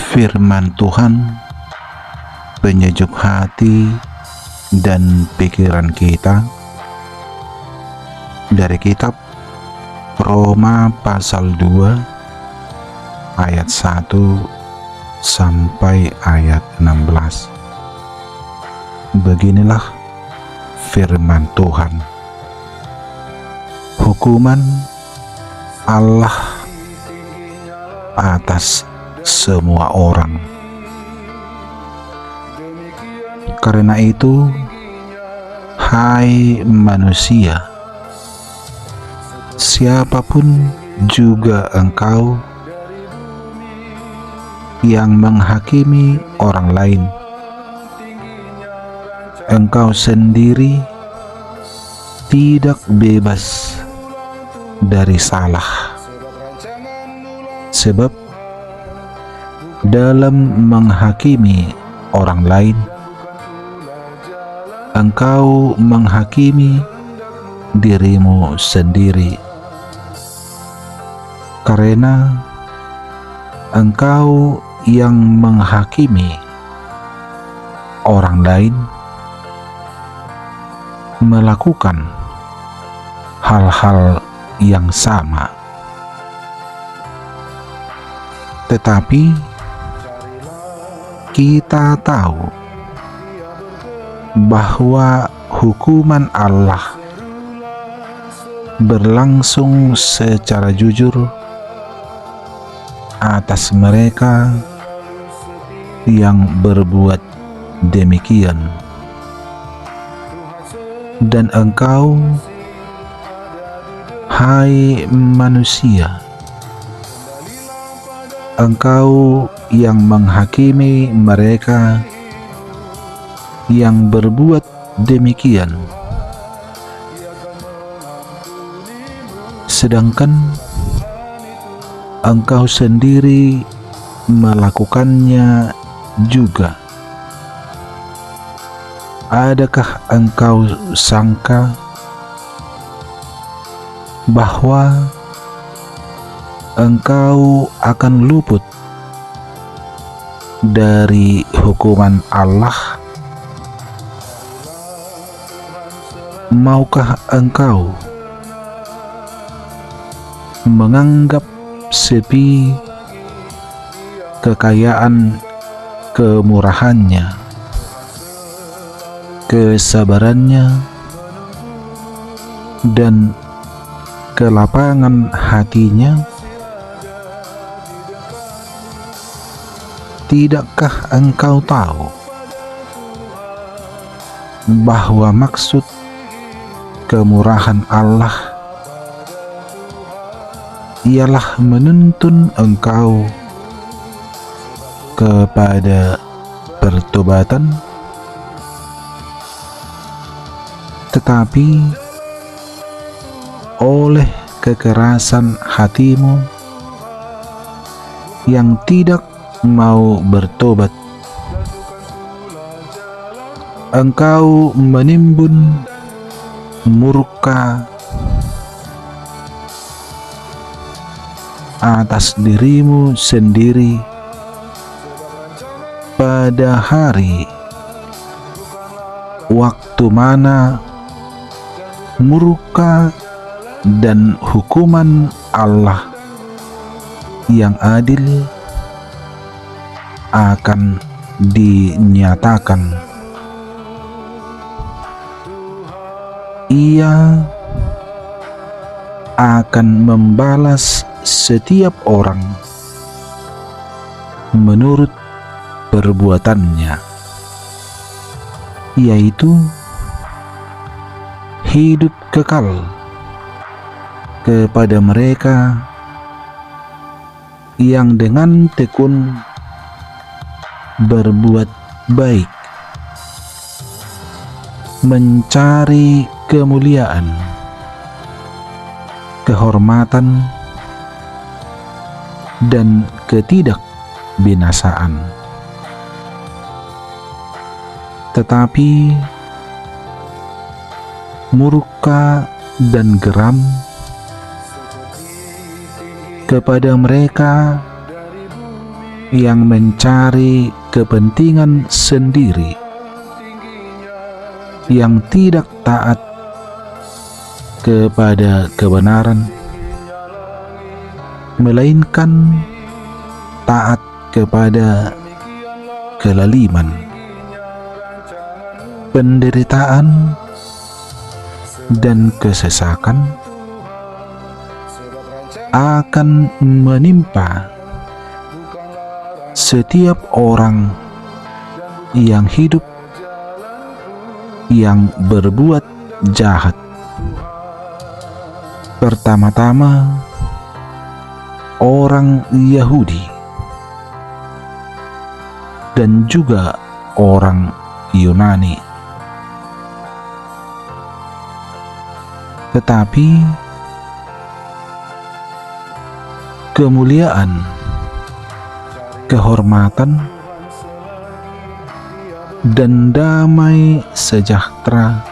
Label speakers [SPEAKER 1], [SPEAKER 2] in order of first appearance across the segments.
[SPEAKER 1] Firman Tuhan penyejuk hati dan pikiran kita dari kitab Roma pasal 2 ayat 1 sampai ayat 16. Beginilah firman Tuhan. Hukuman Allah atas semua orang. Karena itu, hai manusia, siapapun juga engkau yang menghakimi orang lain, engkau sendiri tidak bebas dari salah. Sebab dalam menghakimi orang lain, engkau menghakimi dirimu sendiri, karena engkau yang menghakimi orang lain melakukan hal-hal yang sama. Tetapi kita tahu bahwa hukuman Allah berlangsung secara jujur atas mereka yang berbuat demikian. Dan engkau, hai manusia, engkau yang menghakimi mereka yang berbuat demikian, sedangkan engkau sendiri melakukannya juga. Adakah engkau sangka bahwa engkau akan luput dari hukuman Allah? Maukah engkau menganggap sepi kekayaan kemurahannya, kesabarannya, dan kelapangan hatinya? Tidakkah engkau tahu bahwa maksud kemurahan Allah ialah menuntun engkau kepada pertobatan? Tetapi oleh kekerasan hatimu yang tidak mau bertobat, engkau menimbun murka atas dirimu sendiri pada hari waktu mana murka dan hukuman Allah yang adil akan dinyatakan. Ia akan membalas setiap orang menurut perbuatannya, yaitu hidup kekal kepada mereka yang dengan tekun berbuat baik, mencari kemuliaan, kehormatan, dan ketidakbinasaan. Tetapi murka dan geram kepada mereka yang mencari kepentingan sendiri, yang tidak taat kepada kebenaran, melainkan taat kepada kelaliman, penderitaan, dan kesesakan akan menimpa setiap orang yang hidup, yang berbuat jahat. Pertama-tama, orang Yahudi dan juga orang Yunani. Tetapi kemuliaan, kehormatan, dan damai sejahtera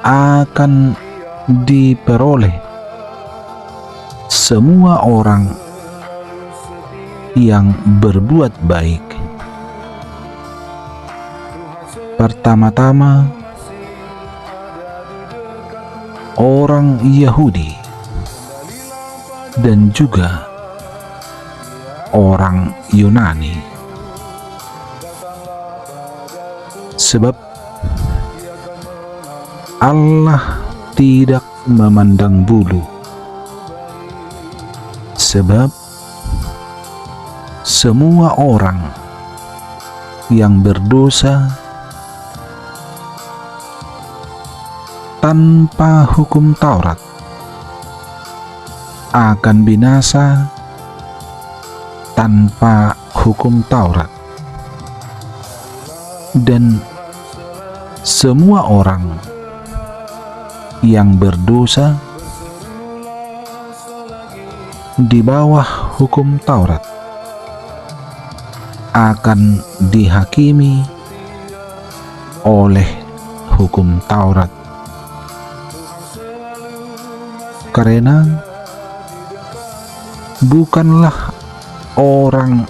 [SPEAKER 1] akan diperoleh semua orang yang berbuat baik. Pertama-tama, orang Yahudi dan juga orang Yunani. Sebab Allah tidak memandang bulu. Sebab semua orang yang berdosa tanpa hukum Taurat akan binasa tanpa hukum Taurat, dan semua orang yang berdosa di bawah hukum Taurat akan dihakimi oleh hukum Taurat. Karena bukanlah orang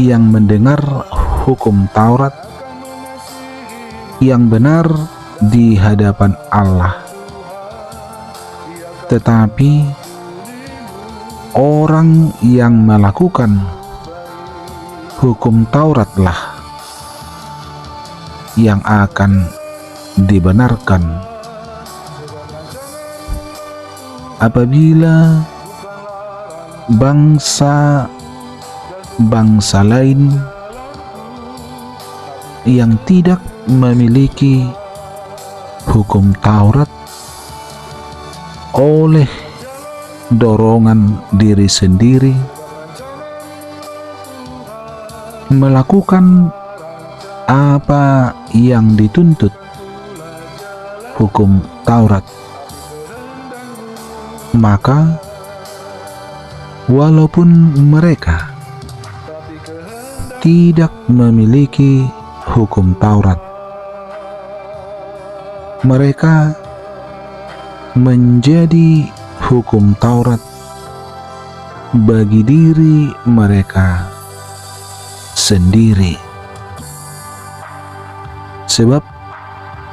[SPEAKER 1] yang mendengar hukum Taurat yang benar di hadapan Allah, tetapi orang yang melakukan hukum Tauratlah yang akan dibenarkan. Apabila bangsa lain yang tidak memiliki hukum Taurat oleh dorongan diri sendiri melakukan apa yang dituntut hukum Taurat, maka walaupun mereka tidak memiliki hukum Taurat, mereka menjadi hukum Taurat bagi diri mereka sendiri. Sebab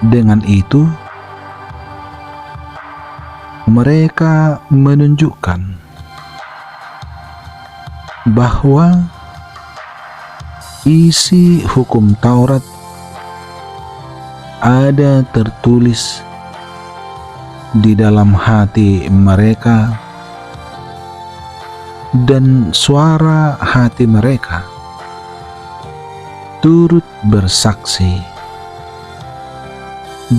[SPEAKER 1] dengan itu mereka menunjukkan bahwa isi hukum Taurat ada tertulis di dalam hati mereka, dan suara hati mereka turut bersaksi,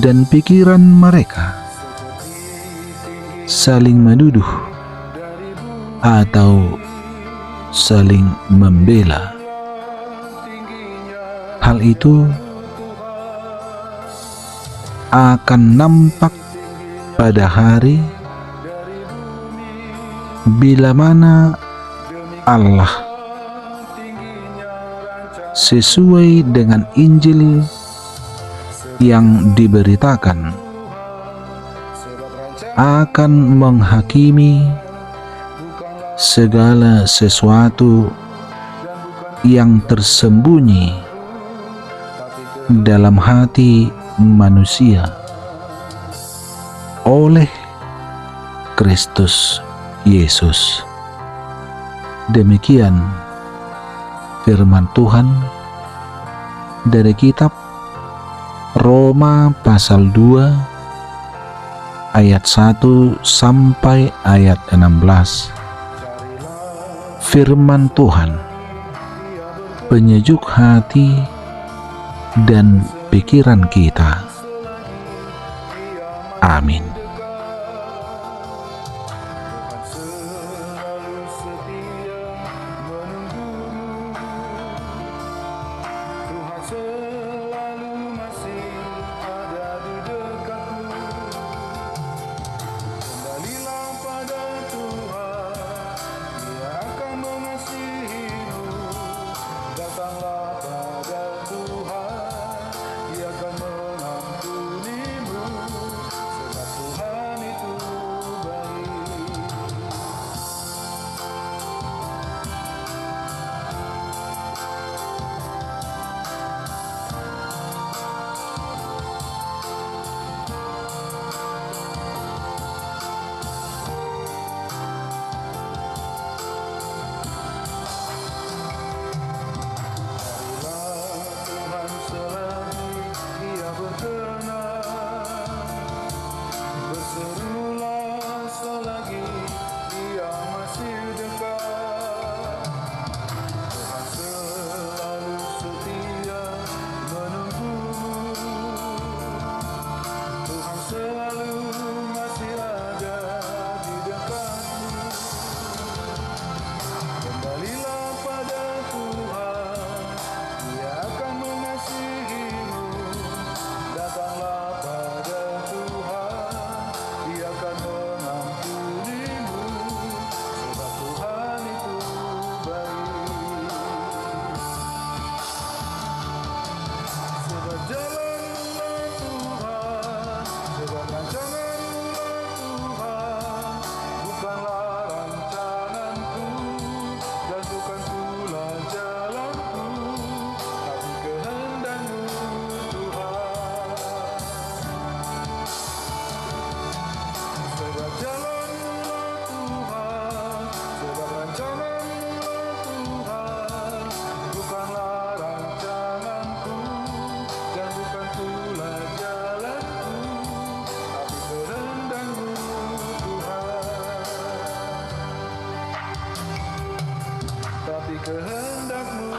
[SPEAKER 1] dan pikiran mereka saling menuduh atau saling membela. Hal itu akan nampak pada hari bila mana Allah sesuai dengan Injil yang diberitakan akan menghakimi segala sesuatu yang tersembunyi dalam hati manusia oleh Kristus Yesus. Demikian firman Tuhan dari kitab Roma pasal 2 ayat 1 sampai ayat 16. Firman Tuhan penyejuk hati dan pikiran kita. Amin.
[SPEAKER 2] Kehendakmu